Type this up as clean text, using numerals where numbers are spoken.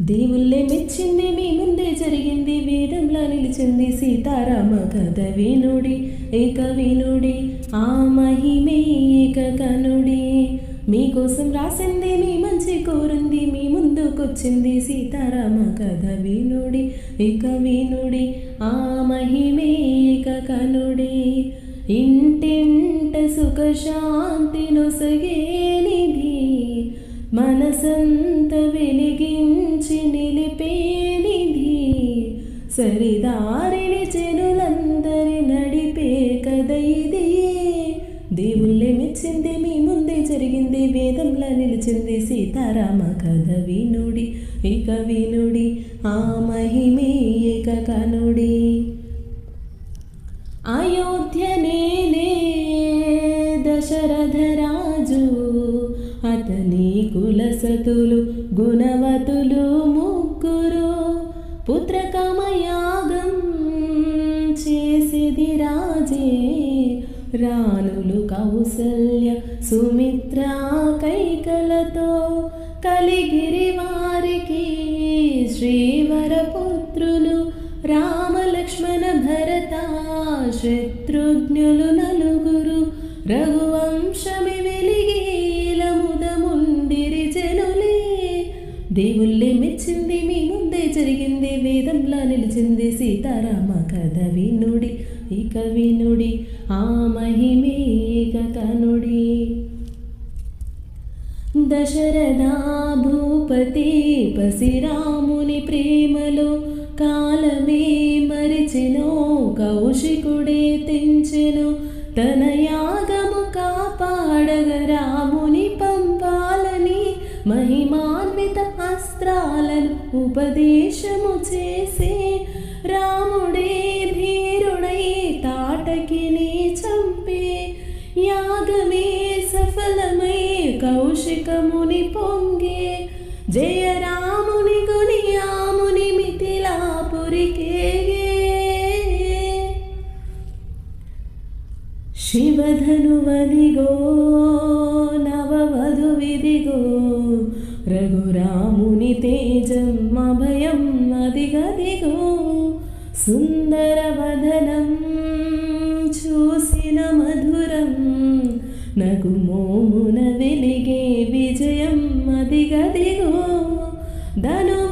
దేవుళ్ళే మెచ్చింది మీ ముందే జరిగింది, వేదంలా నిలిచింది సీతారామ కథ వినుడి ఏక వినుడి, ఆ మహిమే ఏక కనుడి. మీకోసం రాసింది మీ మంచి కోరింది, మీ ముందుకొచ్చింది సీతారామ కథ వినుడి ఏక వినుడి, ఆ మహిమే ఏక కనుడి. ఇంటింట సుఖశాంతి నొసగే నిధి, మనసంత వెలిగించి నిలిపే నిధి, సరిదారిని చెనులందరి నడిపే కథ ఇది. దేవుళ్ళే మెచ్చింది మీ ముందే జరిగింది, వేదంలా నిలిచింది సీతారామ కథ వినుడి ఇక వినుడి, ఆ మహిమే ఏక కనుడి. అయోధ్య నేలే దశరథ రాజు, అతని కులసతులు గుణవతులు ముగ్గురు, పుత్రకామయాగం చేసిది రాజే, రాణులు కౌసల్య సుమిత్ర కైకలతో, కలిగిరి వారికి శ్రీవరపుత్రులు రామ లక్ష్మణ భరత శత్రుఘ్నులు నలుగురు, రఘువంశమి వెలిగేలముదముండిరి జనులే. దేవుళ్ళే మెచ్చింది మీ ముందే జరిగింది, వేదంలా నిలిచింది సీతారామ కథ వినుడి ఇక వినుడి, ఆ మహిమే ఏక కనుడి. దశరథ భూపతి పసిరాముని ప్రేమలో కాలమే మరిచెనో, కౌశికుడే తెంచెను తన యాగము కాపాడగ రాముని పంపాలని, మహిమాన్విత అస్త్రాలను ఉపదేశము చేసే రాముడే ధీరుడై తాటకిని చంపే, యాగమే సఫలమై కౌశికముని పొంగే, జయ రాముని గునియాముని మిథిలాపురికేగే. శివధనువదిగో నవవధువిదిగో, రఘురాముని తేజం అభయం అదిగదిగో, సుందర వదనం చూసిన మధురం, నగుమోమున వెలిగే విజయం అదిగదిగో, ధను